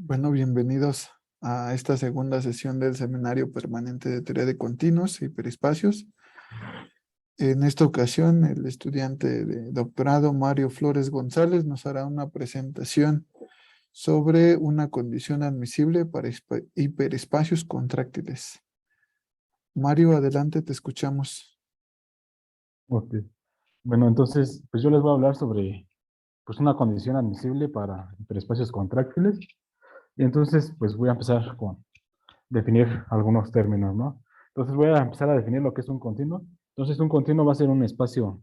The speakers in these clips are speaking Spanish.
Bueno, bienvenidos a esta segunda sesión del Seminario Permanente de Teoría de Continuos y Hiperespacios. En esta ocasión, el estudiante de doctorado Mario Flores González nos hará una presentación sobre una condición admisible para hiperespacios contráctiles. Mario, adelante, te escuchamos. Ok. Bueno, entonces, pues yo les voy a hablar sobre pues, una condición admisible para hiperespacios contráctiles. Y entonces, pues voy a empezar con definir algunos términos, ¿no? Entonces voy a empezar a definir lo que es un continuo. Entonces, un continuo va a ser un espacio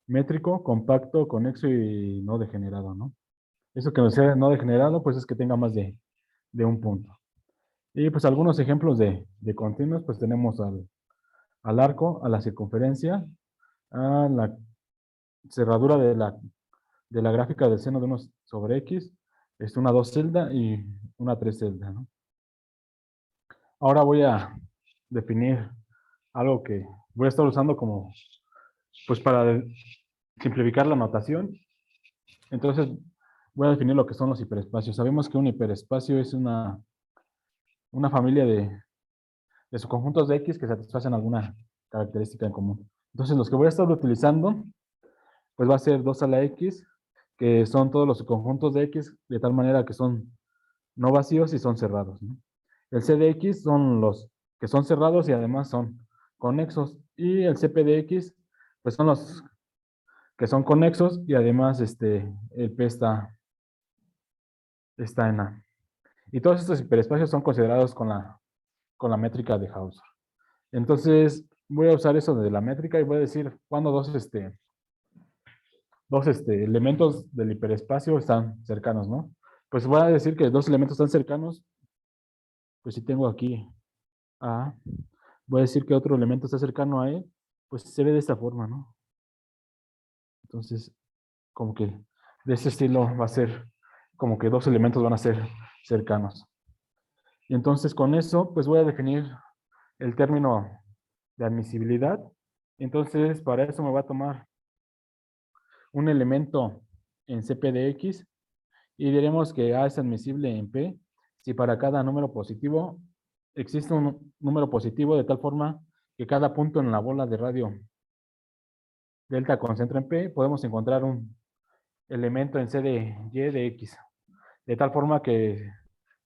métrico, compacto, conexo y no degenerado, ¿no? Eso que sea no degenerado, pues es que tenga más de un punto. Y pues algunos ejemplos de continuos, pues tenemos al arco, a la circunferencia, a la cerradura de la gráfica del seno de 1 sobre x, es una 2 celda y una 3 celda, ¿no? Ahora voy a definir algo que voy a estar usando como, pues para simplificar la notación. Entonces, voy a definir lo que son los hiperespacios. Sabemos que un hiperespacio es una familia de subconjuntos de x que satisfacen alguna característica en común. Entonces, los que voy a estar utilizando, pues va a ser 2 a la x, que son todos los subconjuntos de x, de tal manera que son no vacíos y son cerrados, ¿no? El C de X son los que son cerrados y además son conexos. Y el CP de X, pues son los que son conexos y además el P está en A. Y todos estos hiperespacios son considerados con la métrica de Hausdorff. Entonces, voy a usar eso de la métrica y voy a decir cuándo dos elementos del hiperespacio están cercanos, ¿no? Pues voy a decir que dos elementos están cercanos, pues si tengo aquí A, voy a decir que otro elemento está cercano a él, pues se ve de esta forma, ¿no? Entonces, como que de este estilo va a ser, como que dos elementos van a ser cercanos. Y entonces con eso, pues voy a definir el término de admisibilidad. Entonces, para eso me va a tomar un elemento en CP de X y diremos que A es admisible en P si para cada número positivo existe un número positivo de tal forma que cada punto en la bola de radio delta concentra en P, podemos encontrar un elemento en C de Y de X, de tal forma que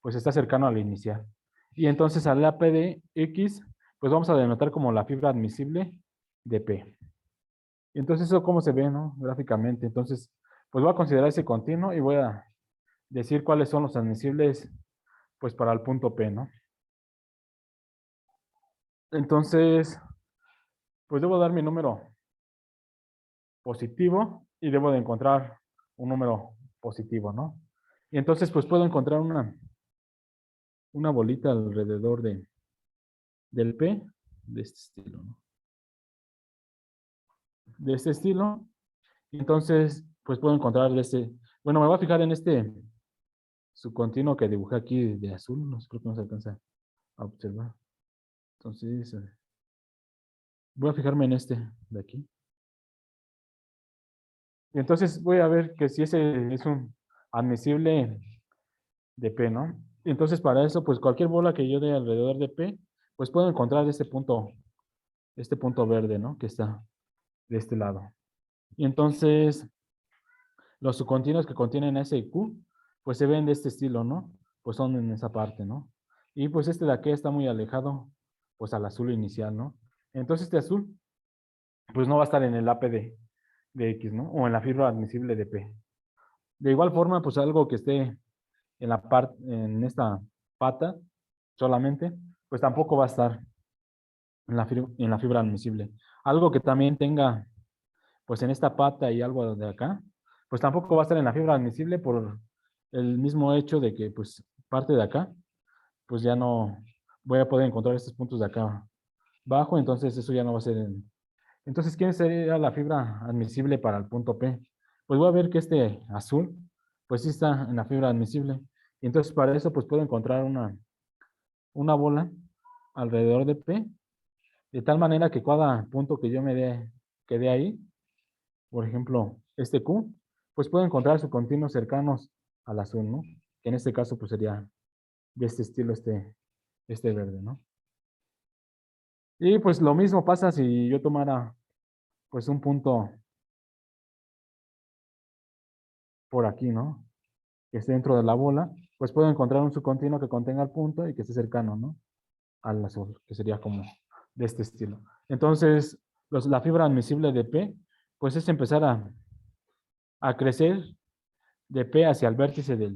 pues está cercano al inicial. Y entonces al AP de X, pues vamos a denotar como la fibra admisible de P. Y entonces eso cómo se ve, ¿no? Gráficamente. Entonces, pues voy a considerar ese continuo y voy a decir cuáles son los admisibles, pues para el punto P, ¿no? Entonces, pues debo dar mi número positivo y debo de encontrar un número positivo, ¿no? Y entonces, pues puedo encontrar una bolita alrededor del P, de este estilo, ¿no? De este estilo. Y entonces, pues puedo encontrar bueno, me voy a fijar en subcontinuo que dibujé aquí de azul, no sé, creo que no se alcanza a observar. Entonces, voy a fijarme en este de aquí. Y entonces voy a ver que si ese es un admisible de P, ¿no? Y entonces para eso, pues cualquier bola que yo dé alrededor de P, pues puedo encontrar este punto verde, ¿no? Que está de este lado. Y entonces, los subcontinuos que contienen S y Q, pues se ven de este estilo, ¿no? Pues son en esa parte, ¿no? Y pues este de aquí está muy alejado, pues al azul inicial, ¿no? Entonces este azul, pues no va a estar en el AP de X, ¿no? O en la fibra admisible de P. De igual forma, pues algo que esté en esta pata solamente, pues tampoco va a estar en la fibra admisible. Algo que también tenga, pues en esta pata y algo de acá, pues tampoco va a estar en la fibra admisible por el mismo hecho de que, pues, parte de acá, pues ya no voy a poder encontrar estos puntos de acá abajo, entonces eso ya no va a ser Entonces, ¿quién sería la fibra admisible para el punto P? Pues voy a ver que este azul, pues sí está en la fibra admisible. Y entonces para eso, pues puedo encontrar una bola alrededor de P, de tal manera que cada punto que yo que dé ahí, por ejemplo, este Q, pues puedo encontrar sus continuos cercanos al azul, ¿no? que en este caso pues sería de este estilo, este verde, ¿no? Y pues lo mismo pasa si yo tomara pues un punto por aquí, ¿no? Que esté dentro de la bola, pues puedo encontrar un subcontinuo que contenga el punto y que esté cercano, ¿no? Al azul, que sería como de este estilo. Entonces, la fibra admisible de P, pues es empezar a crecer de P hacia el vértice de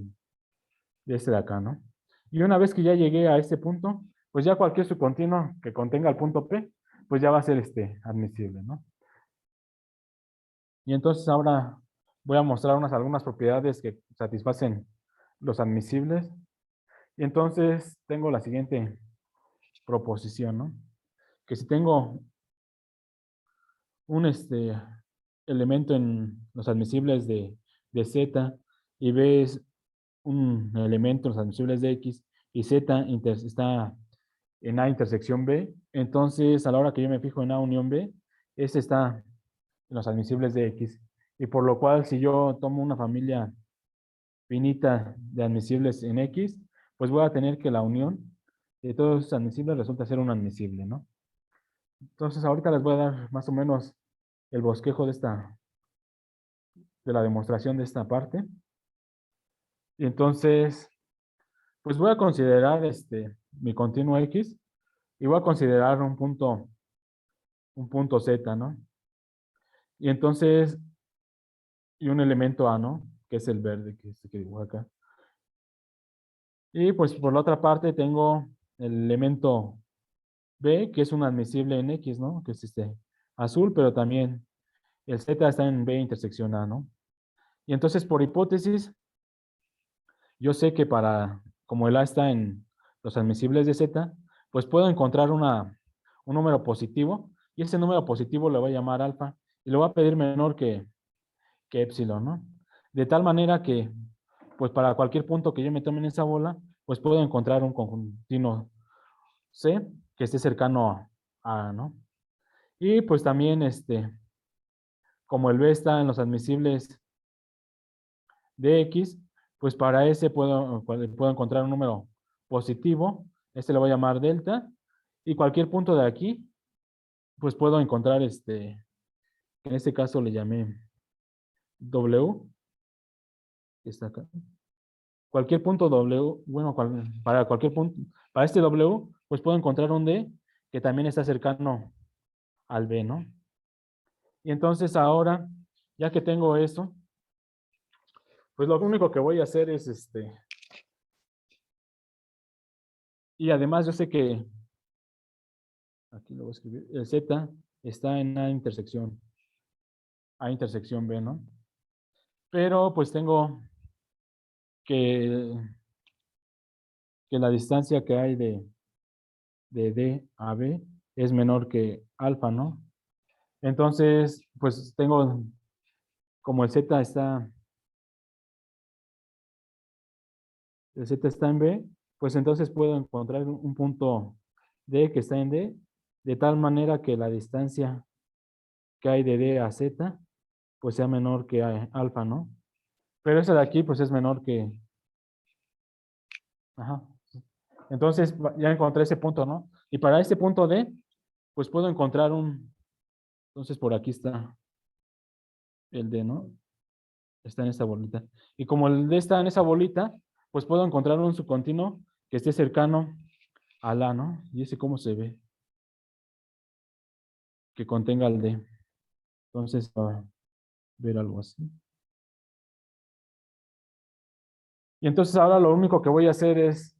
este de acá, ¿no? Y una vez que ya llegué a este punto, pues ya cualquier subcontinuo que contenga el punto P, pues ya va a ser admisible, ¿no? Y entonces ahora voy a mostrar algunas propiedades que satisfacen los admisibles. Y entonces tengo la siguiente proposición, ¿no? Que si tengo un elemento en los admisibles de Z y B es un elemento en los admisibles de X y Z está en A intersección B, entonces a la hora que yo me fijo en A unión B, este está en los admisibles de X. Y por lo cual, si yo tomo una familia finita de admisibles en X, pues voy a tener que la unión de todos esos admisibles resulta ser un admisible, ¿no? Entonces ahorita les voy a dar más o menos el bosquejo de la demostración de esta parte. Y entonces, pues voy a considerar mi continuo X y voy a considerar un punto Z, ¿no? Y entonces, y un elemento A, ¿no? Que es el verde que dibujo acá. Y pues por la otra parte tengo el elemento B, que es un admisible en X, ¿no? Que es azul, pero también el Z está en B intersección A, ¿no? Y entonces, por hipótesis, yo sé que como el A está en los admisibles de Z, pues puedo encontrar un número positivo, y ese número positivo lo voy a llamar alfa, y lo voy a pedir menor que epsilon, ¿no? De tal manera que, pues para cualquier punto que yo me tome en esa bola, pues puedo encontrar un continuo C que esté cercano a A, ¿no? Y pues también, como el B está en los admisibles de X, pues para ese puedo encontrar un número positivo, lo voy a llamar delta, y cualquier punto de aquí, pues puedo encontrar en este caso le llamé W, que está acá. Cualquier punto W, bueno, para cualquier punto, para este W, pues puedo encontrar un D que también está cercano al B, ¿no? Y entonces ahora, ya que tengo eso, pues lo único que voy a hacer es y además yo sé que, aquí lo voy a escribir, el Z está en A intersección B, ¿no? Pero pues tengo que, que la distancia que hay de D a B es menor que alfa, ¿no? Entonces, pues tengo, como el Z está en B, pues entonces puedo encontrar un punto D que está en D, de tal manera que la distancia que hay de D a Z, pues sea menor que alfa, ¿no? Pero esa de aquí, pues es menor que, ajá. Entonces, ya encontré ese punto, ¿no? Y para este punto D, pues puedo encontrar entonces por aquí está el D, ¿no? Está en esta bolita. Y como el D está en esa bolita, pues puedo encontrar un subcontinuo que esté cercano al A, ¿no? Y ese cómo se ve, que contenga el D. Entonces, va a ver algo así. Y entonces ahora lo único que voy a hacer es,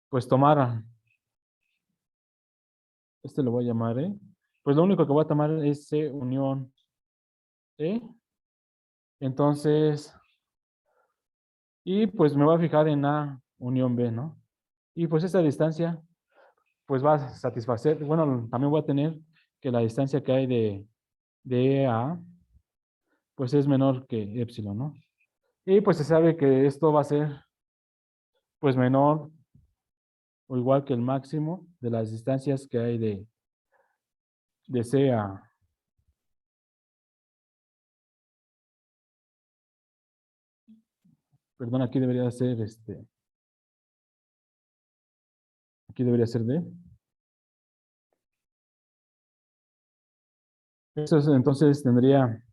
pues tomar, lo voy a llamar E. Pues lo único que voy a tomar es C unión E. Entonces, y pues me voy a fijar en A unión B, ¿no? Y pues esta distancia, pues va a satisfacer, bueno, también voy a tener que la distancia que hay de E a A, pues es menor que epsilon, ¿no? Y pues se sabe que esto va a ser, pues menor o igual que el máximo de las distancias que hay de C Perdón, aquí debería ser aquí debería ser D. Entonces tendría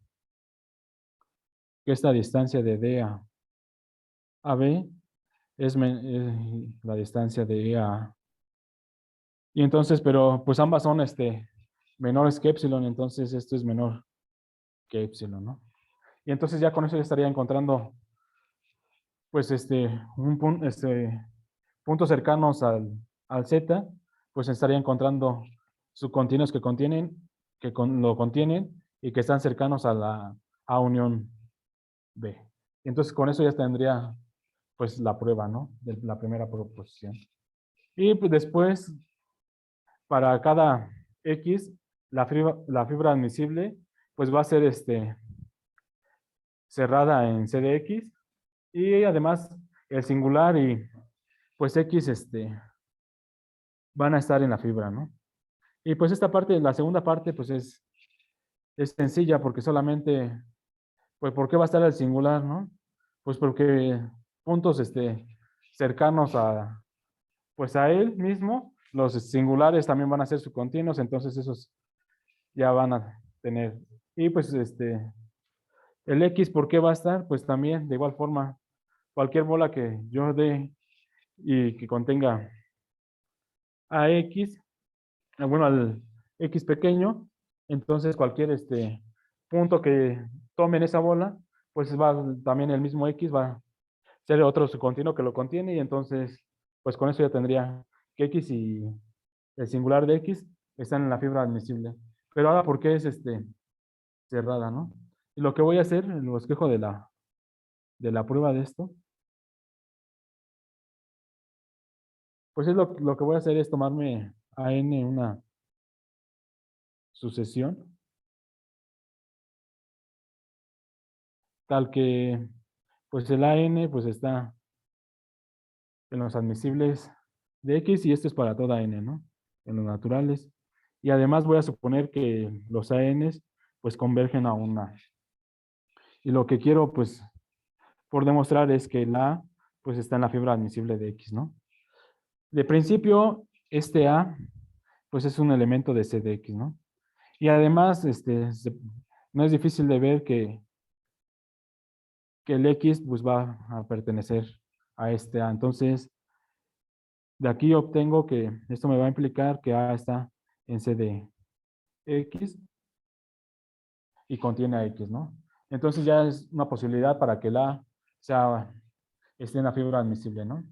que esta distancia de D a B es la distancia de E a A. Y entonces, pero pues ambas son menores que epsilon, entonces esto es menor que epsilon, ¿no? Y entonces ya con eso ya estaría encontrando pues puntos cercanos al Z, pues estaría encontrando subcontinuos que lo contienen y que están cercanos a la A unión B. Entonces con eso ya tendría pues la prueba, ¿no? De la primera proposición. Y pues, después, para cada X, la fibra admisible pues va a ser cerrada en C de X y además el singular y pues X van a estar en la fibra, ¿no? Y pues esta parte, la segunda parte, pues es sencilla porque solamente, pues ¿por qué va a estar el singular, no? Pues porque puntos cercanos pues a él mismo, los singulares también van a ser subcontinuos, entonces esos ya van a tener. Y pues el X, ¿por qué va a estar? Pues también, de igual forma, cualquier bola que yo dé y que contenga a X, bueno, al X pequeño, entonces cualquier punto que tomen esa bola, pues también el mismo X va a ser otro subcontinuo que lo contiene y entonces, pues con eso ya tendría que X y el singular de X están en la fibra admisible. Pero ahora, ¿por qué es cerrada, no? Y lo que voy a hacer, el bosquejo de la prueba de esto, pues es lo que voy a hacer es tomarme a n una sucesión, tal que pues el AN pues está en los admisibles de X y esto es para toda N, ¿no? En los naturales. Y además voy a suponer que los ANs pues convergen a una. Y lo que quiero pues por demostrar es que la A pues está en la fibra admisible de X, ¿no? De principio, este A pues es un elemento de C de X, ¿no? Y además, no es difícil de ver que el X pues va a pertenecer a este A. Entonces, de aquí obtengo que esto me va a implicar que A está en C de X y contiene a X, ¿no? Entonces ya es una posibilidad para que la esté en la fibra admisible, ¿no?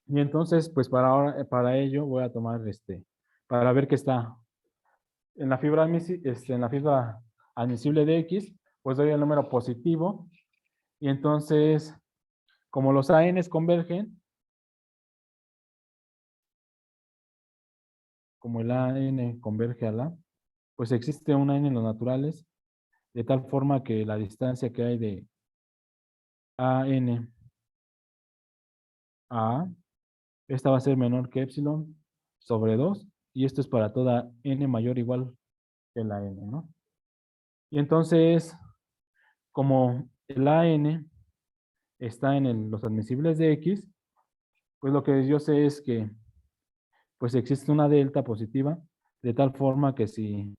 Y entonces, pues para ello voy a tomar para ver que está en la fibra admisible de X, pues doy el número positivo y entonces, como los ANs convergen, como el AN converge a la, pues existe un AN en los naturales, de tal forma que la distancia que hay de AN a A, esta va a ser menor que epsilon sobre 2, y esto es para toda n mayor o igual que la n, ¿no? Y entonces, como el AN está en los admisibles de X, pues lo que yo sé es que pues existe una delta positiva, de tal forma que si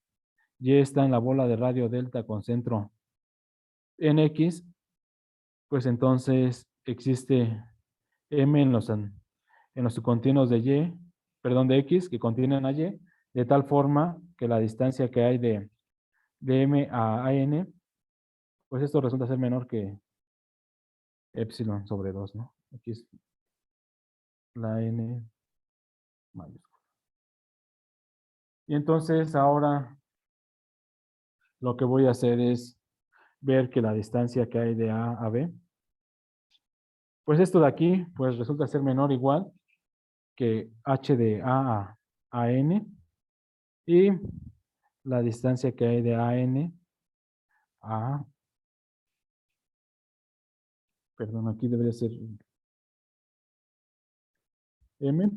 Y está en la bola de radio delta con centro en X, pues entonces existe M en los subcontinuos de Y, perdón, de X que contienen a Y, de tal forma que la distancia que hay de M a N, pues esto resulta ser menor que epsilon sobre 2, ¿no? Aquí es la N mayúscula. Y entonces ahora lo que voy a hacer es ver que la distancia que hay de A a B, pues esto de aquí, pues resulta ser menor o igual que h de a n y la distancia que hay de AN a, perdón, aquí debería ser M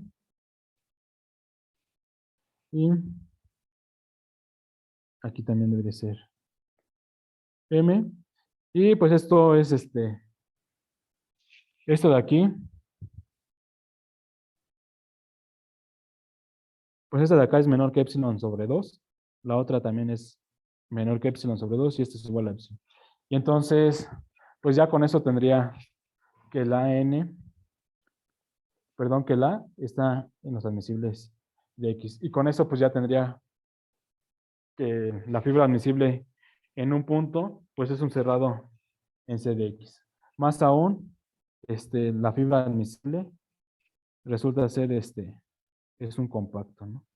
y aquí también debería ser M y pues esto es Esto de aquí, pues esta de acá es menor que epsilon sobre 2. La otra también es menor que epsilon sobre 2 y esta es igual a epsilon. Y entonces, pues ya con eso tendría que la n, perdón, que la está en los admisibles de X. Y con eso pues ya tendría que la fibra admisible en un punto, pues es un cerrado en C de X. Más aún, la fibra admisible resulta ser es un compacto, ¿no?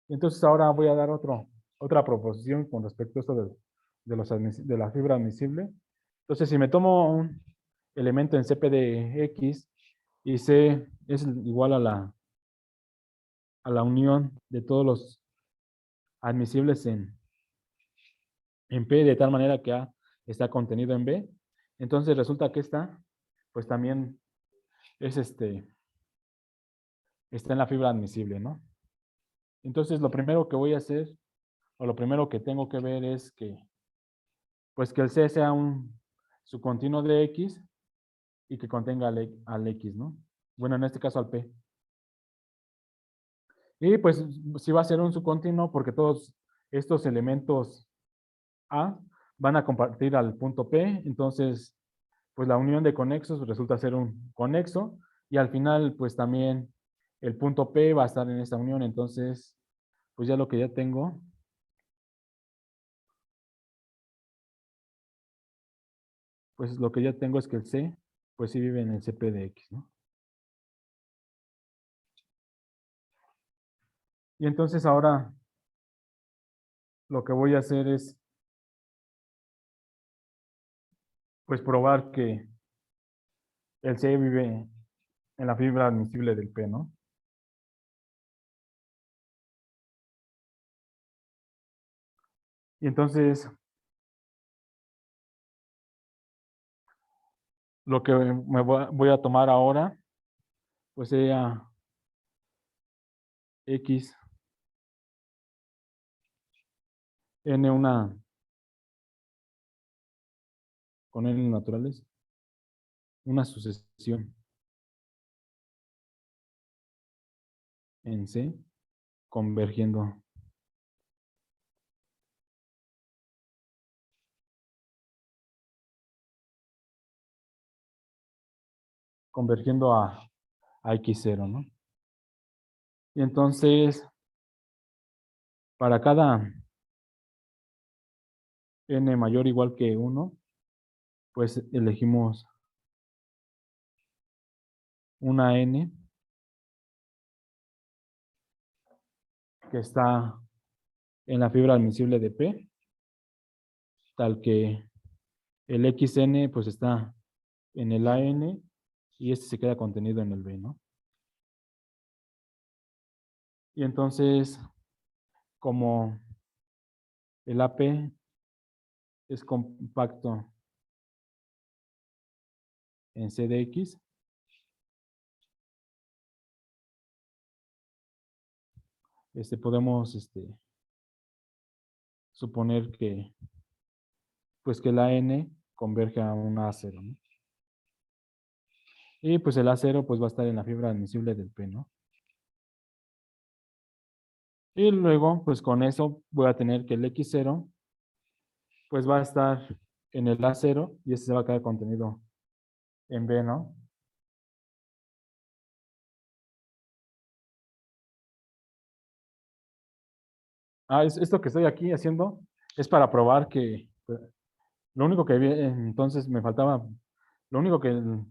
Entonces ahora voy a dar otra proposición con respecto a esto de la fibra admisible. Entonces, si me tomo un elemento en CP de X y C es igual a la unión de todos los admisibles en P de tal manera que A está contenido en B, entonces resulta que esta, pues también es está en la fibra admisible, ¿no? Entonces lo primero que voy a hacer, o lo primero que tengo que ver es que, pues que el C sea un subcontinuo de X y que contenga al X, ¿no? Bueno, en este caso al P. Y pues si va a ser un subcontinuo porque todos estos elementos A van a compartir al punto P, entonces pues la unión de conexos resulta ser un conexo y al final pues también el punto P va a estar en esta unión, entonces pues ya lo que ya tengo, pues lo que ya tengo es que el C pues sí vive en el CP de X, ¿no? Y entonces ahora lo que voy a hacer es pues probar que el C vive en la fibra admisible del P, ¿no? Y entonces lo que voy a tomar ahora pues sería X n una con n naturales, una sucesión en C convergiendo convergiendo a X0, ¿no? Y entonces, para cada n mayor o igual que 1, pues elegimos una n que está en la fibra admisible de P, tal que el xn pues está en el AN y este se queda contenido en el B, ¿no? Y entonces, como el AP es compacto en C de X, podemos suponer que pues que la N converge a un A0, ¿no? Y pues el A0 pues va a estar en la fibra admisible del P, ¿no? Y luego pues con eso voy a tener que el X0 pues va a estar en el A0 y este se va a quedar contenido en B, ¿no? Esto que estoy aquí haciendo es para probar que pues, lo único que entonces me faltaba, lo único que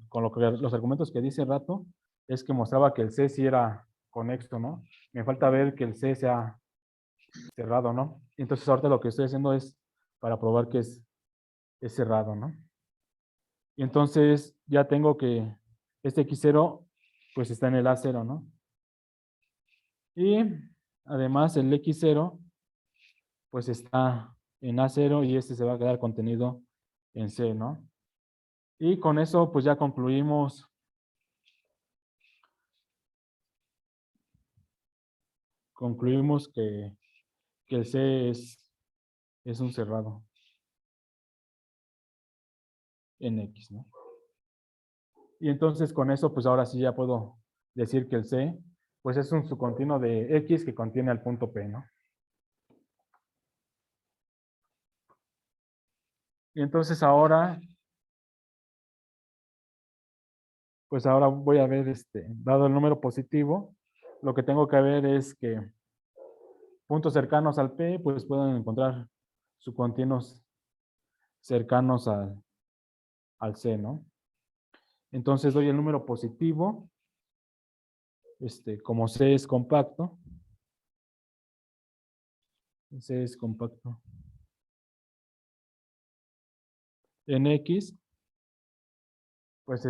con los argumentos que dice rato es que mostraba que el C sí era conexo, ¿no? Me falta ver que el C sea cerrado, ¿no? Entonces ahorita lo que estoy haciendo es para probar que es cerrado, ¿no? Y entonces ya tengo que este X0 pues está en el A0, ¿no? Y además el X0 pues está en A0 y este se va a quedar contenido en C, ¿no? Y con eso pues ya concluimos que el C es un cerrado. en X, ¿no? Y entonces con eso, pues ahora sí ya puedo decir que el C, pues es un subcontinuo de X que contiene al punto P, ¿no? Y entonces ahora, pues ahora voy a ver, dado el número positivo, lo que tengo que ver es que puntos cercanos al P, pues pueden encontrar subcontinuos cercanos al C, ¿no? Entonces doy el número positivo, como C es compacto, C es compacto en X, pues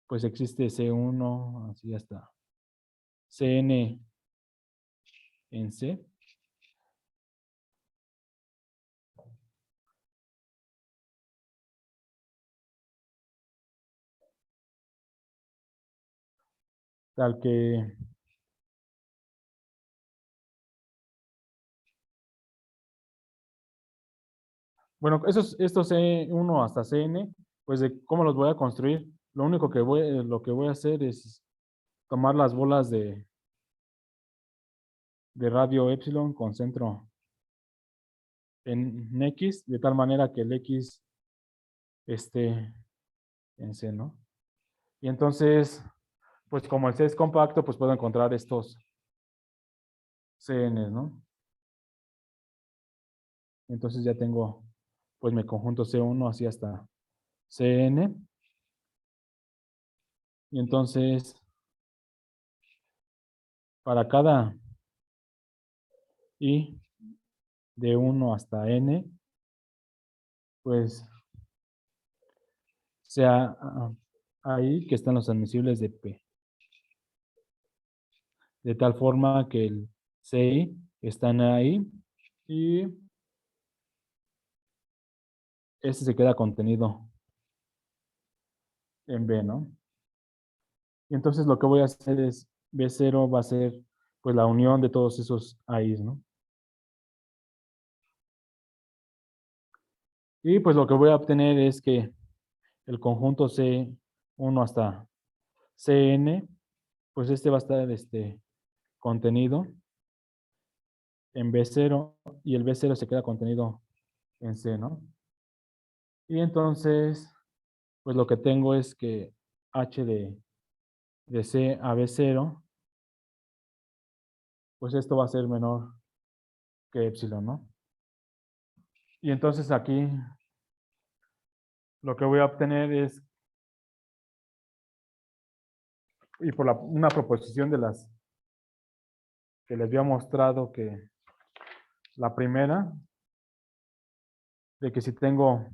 pues existe C1, así hasta Cn en C. Tal que bueno, estos C1 hasta Cn, pues de cómo los voy a construir, lo único que lo que voy a hacer es tomar las bolas de radio epsilon con centro en X, de tal manera que el X esté en C, ¿no? Y entonces, pues como el C es compacto, pues puedo encontrar estos Cn, ¿no? Entonces ya tengo, pues mi conjunto C1 así hasta Cn. Y entonces, para cada I de 1 hasta N, pues sea ahí que están los admisibles de P. De tal forma que el CI están ahí y este se queda contenido en B, ¿no? Y entonces lo que voy a hacer es, B0 va a ser pues la unión de todos esos A's, ¿no? Y pues lo que voy a obtener es que el conjunto C1 hasta Cn, pues va a estar contenido en B0 y el B0 se queda contenido en C, ¿no? Y entonces, pues lo que tengo es que H de C a B0, pues esto va a ser menor que epsilon, ¿no? Y entonces aquí lo que voy a obtener es, y por una proposición de las que les había mostrado que la primera, de que si tengo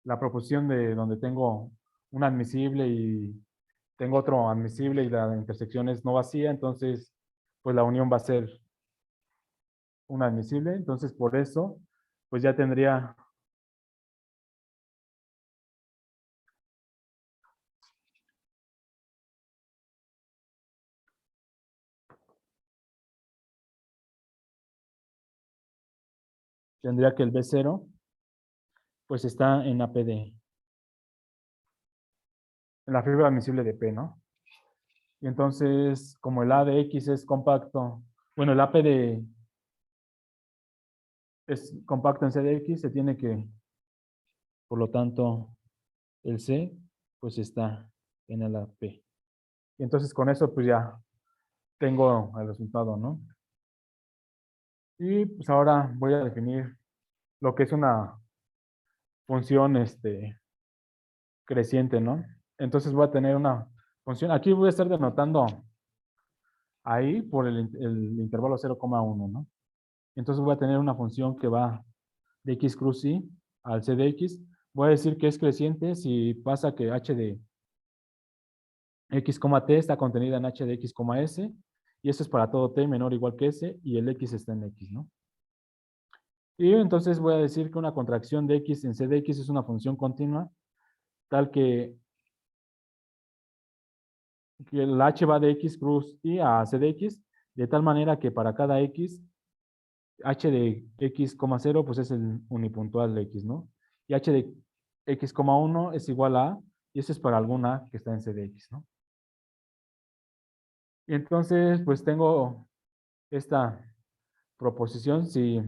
la proposición de donde tengo un admisible y tengo otro admisible y la intersección es no vacía, entonces pues la unión va a ser un admisible, entonces por eso pues ya tendría que el B0 pues está en APD, en la fibra admisible de P, ¿no? Y entonces, como el A de X es compacto, bueno, el APD es compacto en C de X, se tiene que, por lo tanto, el C pues está en el AP. Y entonces con eso pues ya tengo el resultado, ¿no? Y pues ahora voy a definir lo que es una función creciente, ¿no? Entonces voy a tener una función, aquí voy a estar denotando ahí por el intervalo 0,1, ¿no? Entonces voy a tener una función que va de x cruz y al c de x. Voy a decir que es creciente si pasa que h de x, t está contenida en h de x, s, y eso es para todo t menor o igual que s, y el x está en x, ¿no? Y entonces voy a decir que una contracción de x en c de x es una función continua, tal que el h va de x cruz y a c de x, de tal manera que para cada x, h de x, 0, pues es el unipuntual de x, ¿no? Y h de x, 1 es igual a, y eso es para alguna que está en C de x, ¿no? Y entonces, pues tengo esta proposición, si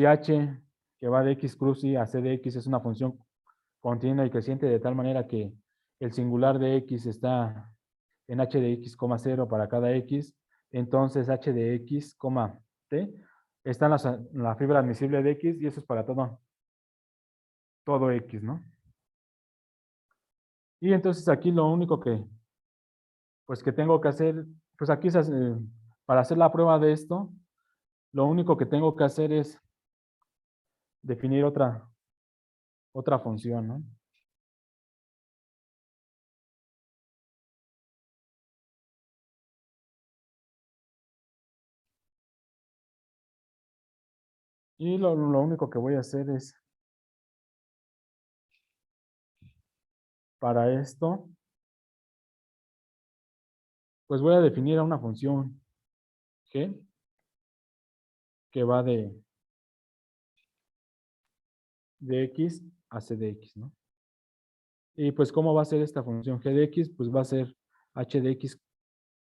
h que va de x cruz y a C de x es una función continua y creciente de tal manera que el singular de x está en h de x, 0 para cada x, entonces h de x, t está en la fibra admisible de x y eso es para todo x, ¿no? Y entonces aquí lo único que tengo que hacer, pues aquí para hacer la prueba de esto, lo único que tengo que hacer es definir otra función, ¿no? Y lo único que voy a hacer es, para esto, pues voy a definir a una función g que va de x a C de x, ¿no? Y pues, ¿cómo va a ser esta función g de x? Pues va a ser h de x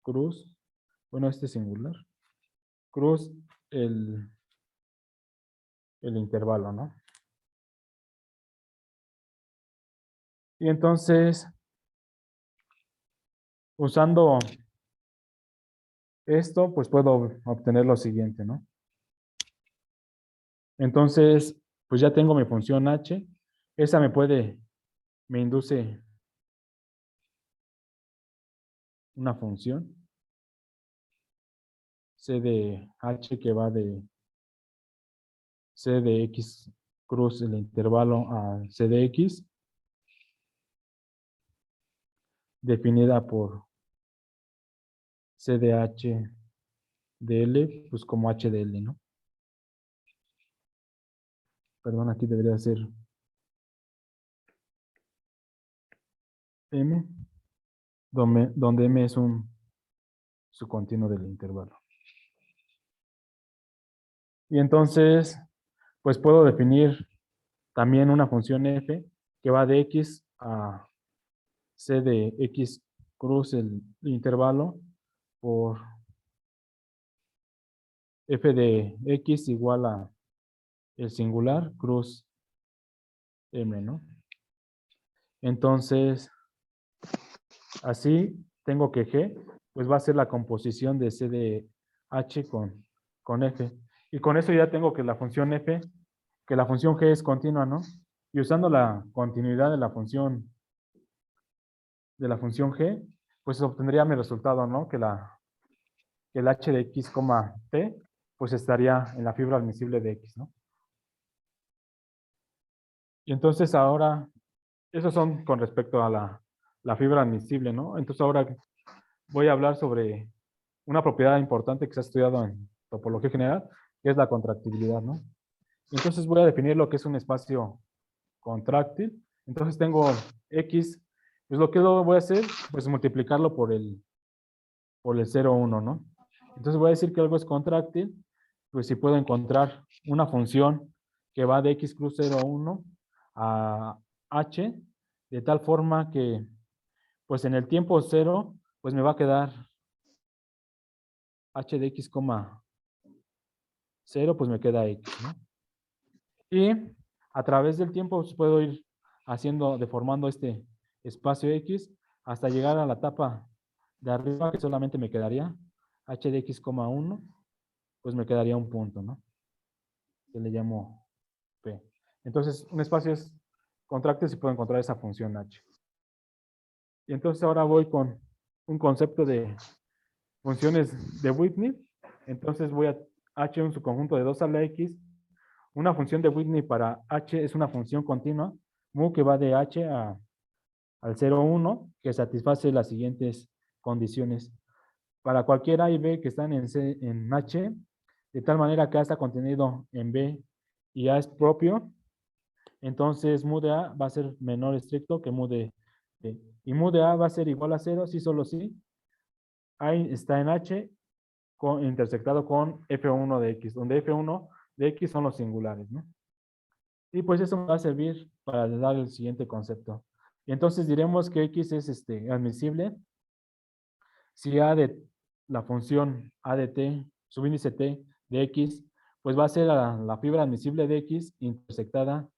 cruz, bueno, este singular, cruz el intervalo, ¿no? Y entonces, usando esto, pues puedo obtener lo siguiente, ¿no? Entonces, pues ya tengo mi función h. Esa me induce una función c de h que va de C de x cruz el intervalo a C de x, definida por C de h de L, pues como h de L, ¿no? Perdón, aquí debería ser M, donde M es su continuo del intervalo. Y entonces, pues puedo definir también una función f que va de x a C de x cruz el intervalo por f de x igual a el singular cruz m, ¿no? Entonces, así tengo que g, pues va a ser la composición de C de h con f. Y con eso ya tengo que la función f, que la función g es continua, ¿no? Y usando la continuidad de la función g, pues obtendría mi resultado, ¿no? Que el h de x, t, pues estaría en la fibra admisible de x, ¿no? Y entonces ahora, esos son con respecto a la fibra admisible, ¿no? Entonces ahora voy a hablar sobre una propiedad importante que se ha estudiado en topología general, que es la contractibilidad, ¿no? Entonces voy a definir lo que es un espacio contráctil. Entonces tengo x, pues lo que voy a hacer, pues multiplicarlo por el 0, 1, ¿no? Entonces voy a decir que algo es contráctil, pues si puedo encontrar una función que va de x cruz 0, 1 a h, de tal forma que, pues en el tiempo 0, pues me va a quedar h de x, 0, pues me queda x, ¿no? Y a través del tiempo pues, puedo ir deformando este espacio x hasta llegar a la etapa de arriba, que solamente me quedaría h de x, 1, pues me quedaría un punto, ¿no? Que le llamo P. Entonces, un espacio es contráctil si puedo encontrar esa función h. Y entonces ahora voy con un concepto de funciones de Whitney. Entonces voy a h un subconjunto de 2 a la x. Una función de Whitney para h es una función continua, mu que va de h al 0, 1, que satisface las siguientes condiciones. Para cualquier a y b que están en h, de tal manera que a está contenido en b y a es propio, entonces mu de a va a ser menor estricto que mu de b. Y mu de a va a ser igual a 0 si solo si a está en h intersectado con F1 de X, donde F1 de X son los singulares, ¿no? Y pues eso me va a servir para dar el siguiente concepto. Y entonces diremos que X es admisible si A de la función A de t, subíndice t de X, pues va a ser la fibra admisible de X intersectada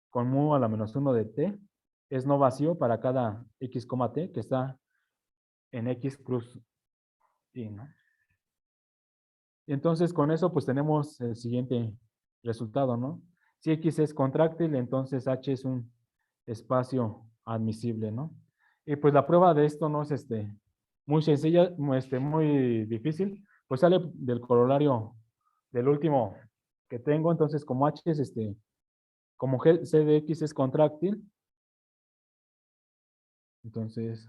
con mu a la menos 1 de t, es no vacío para cada X, t que está en X cruz Y, ¿no? Y entonces con eso pues tenemos el siguiente resultado, ¿no? Si X es contráctil, entonces H es un espacio admisible, ¿no? Y pues la prueba de esto no es muy sencilla, muy difícil, pues sale del corolario del último que tengo, entonces como H es como C de X es contráctil, entonces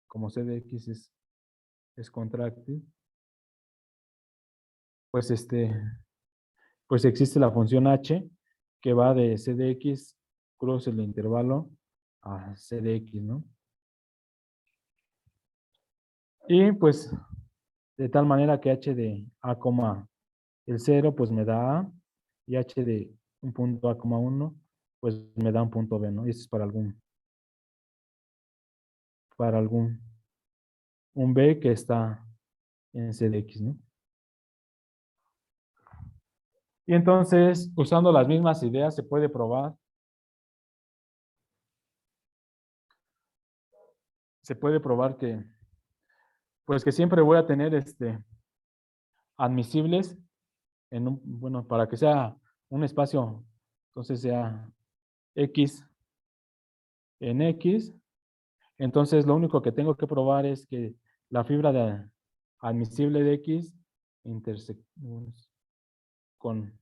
como C de X es contráctil, pues pues existe la función h que va de c de x cruz el intervalo a c de x, ¿no? Y pues de tal manera que h de a, el 0 pues me da a, y h de un punto a, 1 pues me da un punto b, ¿no? Y eso es para algún un b que está en c de x, ¿no? Y entonces, usando las mismas ideas, se puede probar que, pues que siempre voy a tener admisibles bueno, para que sea un espacio, entonces sea X en X, entonces lo único que tengo que probar es que la fibra admisible de X intersecta con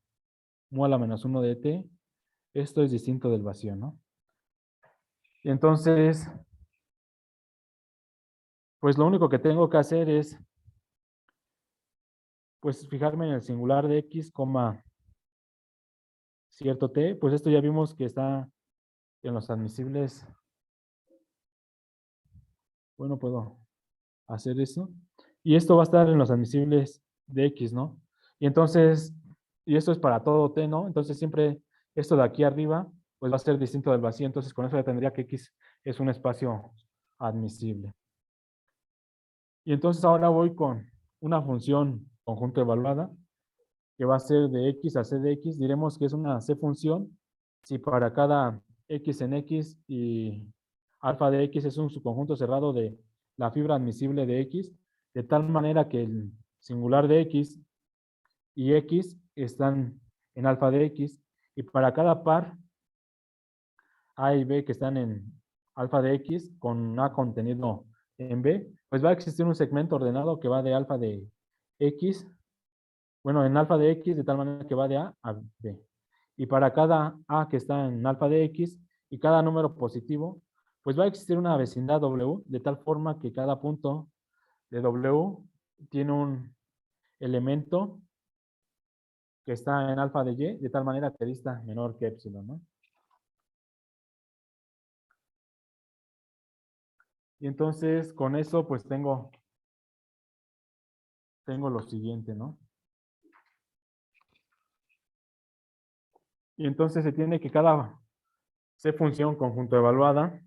mu a la menos 1 de t, esto es distinto del vacío, ¿no? Y entonces, pues lo único que tengo que hacer es, pues fijarme en el singular de X, cierto t, pues esto ya vimos que está en los admisibles. Bueno, puedo hacer eso. Y esto va a estar en los admisibles de X, ¿no? Y entonces, y esto es para todo T, ¿no? Entonces siempre esto de aquí arriba, pues va a ser distinto del vacío. Entonces con eso ya tendría que X es un espacio admisible. Y entonces ahora voy con una función conjunto evaluada, que va a ser de X a C de X. Diremos que es una C función si para cada X en X y alfa de X es un subconjunto cerrado de la fibra admisible de X, de tal manera que el singular de X y X están en alfa de X, y para cada par A y B que están en alfa de X con A contenido en B, pues va a existir un segmento ordenado que va de alfa de X, bueno, en alfa de X de tal manera que va de A a B. Y para cada A que está en alfa de X y cada número positivo, pues va a existir una vecindad W de tal forma que cada punto de W tiene un elemento que está en alfa de Y, de tal manera que dista menor que epsilon, ¿no? Y entonces con eso pues tengo lo siguiente, ¿no? Y entonces se tiene que cada C función conjunto evaluada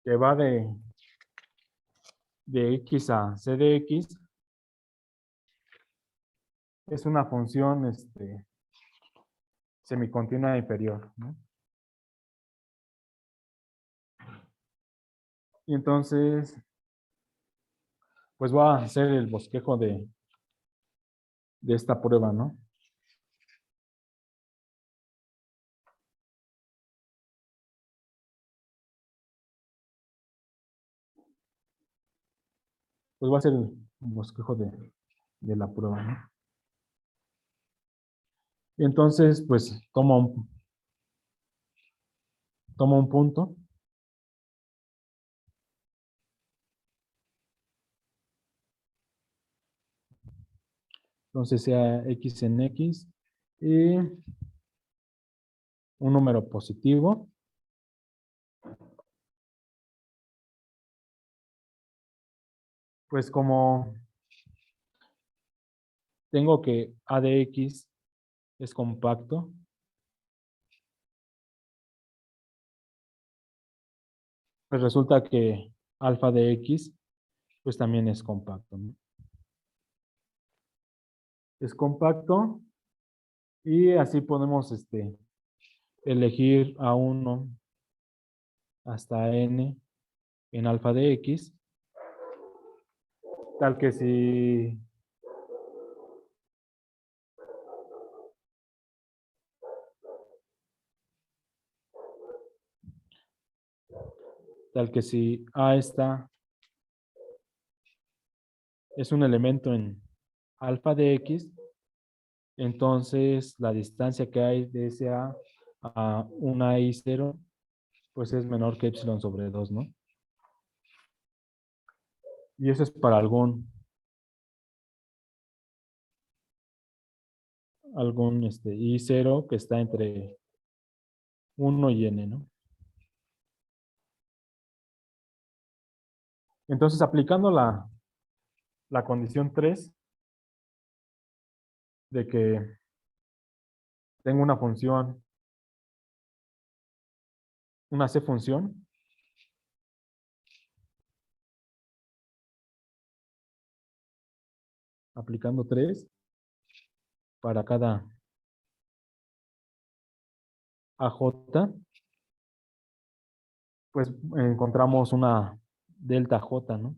que va de X a C de X es una función semicontinua inferior, ¿no? Y entonces, pues voy a hacer el bosquejo de esta prueba, ¿no? Pues voy a hacer el bosquejo de la prueba, ¿no? Y entonces, pues tomo un punto. Entonces sea X en X y un número positivo. pues como tengo que A de X es compacto, pues resulta que alfa de X pues también es compacto, ¿no? Es compacto y así podemos elegir a 1 hasta n en alfa de X, tal que si A es un elemento en alfa de X, entonces la distancia que hay de ese a una I0 pues es menor que epsilon sobre 2, ¿no? Y eso es para algún I0 que está entre 1 y n, ¿no? Entonces, aplicando la condición 3 de que tengo una función, una C función, aplicando 3 para cada AJ, pues encontramos una delta J, ¿no?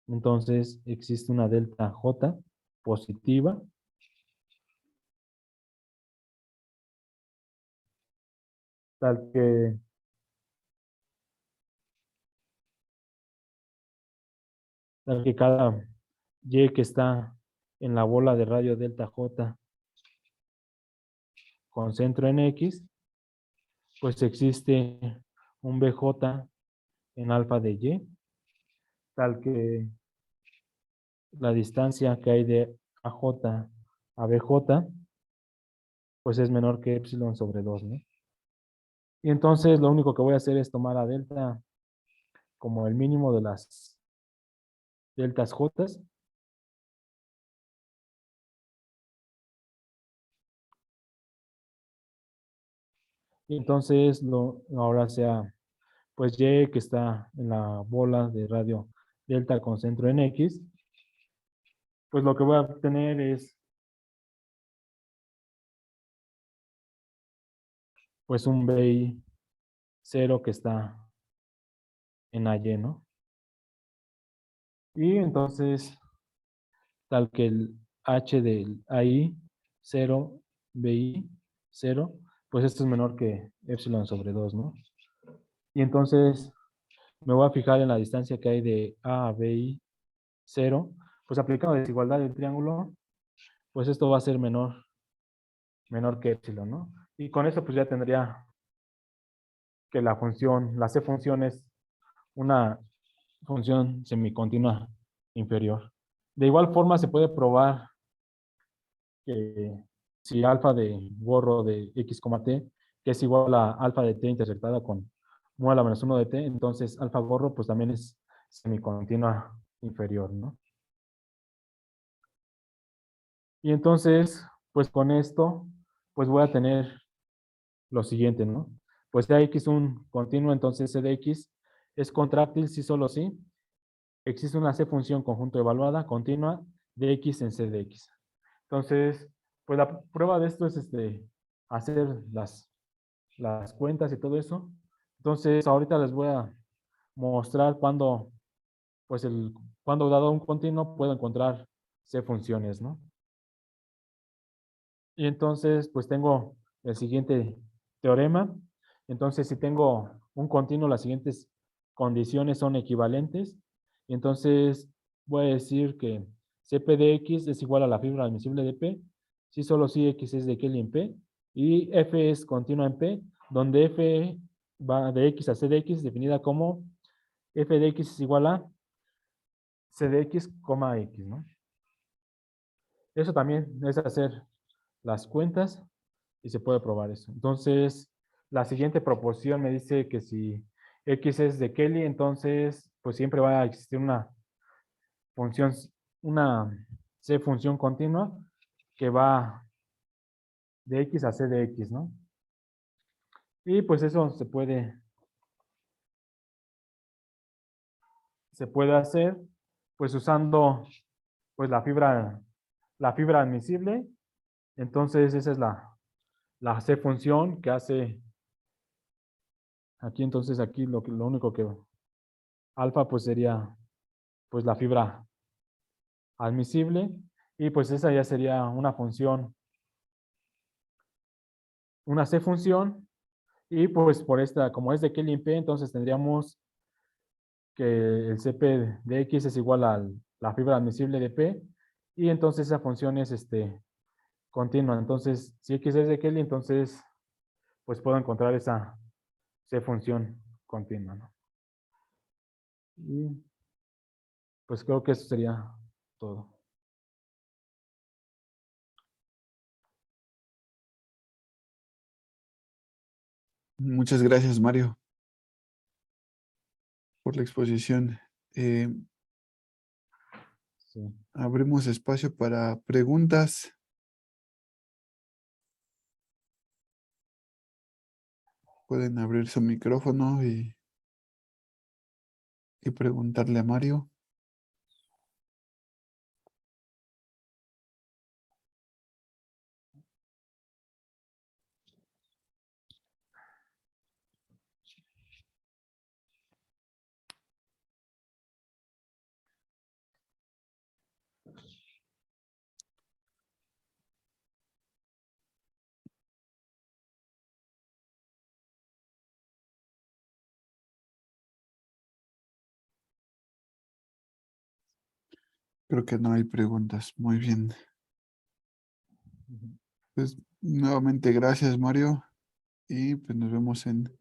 Entonces existe una delta J positiva tal que cada Y que está en la bola de radio delta J con centro en X, pues existe un BJ en alfa de Y, tal que la distancia que hay de AJ a BJ, pues es menor que epsilon sobre 2, ¿no? Y entonces lo único que voy a hacer es tomar a delta como el mínimo de las deltas J. Y entonces ahora sea, pues Y que está en la bola de radio delta con centro en X, pues lo que voy a obtener es pues un BI 0 que está en AY, ¿no? Y entonces, tal que el H del AI 0, BI 0, pues esto es menor que epsilon sobre 2, ¿no? Y entonces me voy a fijar en la distancia que hay de A a BI 0, pues aplicando desigualdad del triángulo, pues esto va a ser menor que epsilon, ¿no? Y con eso pues ya tendría que la C función es una función semicontinua inferior. De igual forma se puede probar que si alfa de gorro de x, t, que es igual a alfa de t intersectada con mu a la menos 1 de t, entonces alfa gorro pues también es semicontinua inferior, ¿no? Y entonces, pues con esto, pues voy a tener lo siguiente, ¿no? Pues si x es un continuo, entonces c de x es contráctil si solo si existe una c función conjunto evaluada continua de x en c de x. Entonces, pues la prueba de esto es hacer las cuentas y todo eso. Entonces, ahorita les voy a mostrar cuando, pues cuando dado un continuo puedo encontrar c funciones, ¿no? Y entonces, pues tengo el siguiente teorema. Entonces, si tengo un continuo, las siguientes condiciones son equivalentes. Y entonces, voy a decir que Cp de x es igual a la fibra admisible de P, si solo si x es de Kelly en P, y f es continua en P, donde f va de x a c de x, definida como f de x es igual a c de x, x, ¿no? Eso también es hacer las cuentas y se puede probar eso. Entonces, la siguiente proporción me dice que si x es de Kelly, entonces pues siempre va a existir una función, una C función continua que va de X a C de X, ¿no? Y pues eso se puede hacer pues usando pues la fibra admisible. Entonces esa es la C función que hace aquí. Entonces aquí lo único que alfa pues sería pues la fibra admisible, y pues esa ya sería una función, una C función, y pues por esta, como es de Kelly en P, entonces tendríamos que el CP de X es igual a la fibra admisible de P, y entonces esa función es continua. Entonces, si X es de Kelly, entonces pues puedo encontrar esa C función continua, ¿no? Y pues creo que eso sería todo. Muchas gracias, Mario, por la exposición. Sí. Abrimos espacio para preguntas. Pueden abrir su micrófono y preguntarle a Mario. Creo que no hay preguntas. Muy bien. Pues nuevamente gracias, Mario. Y pues nos vemos en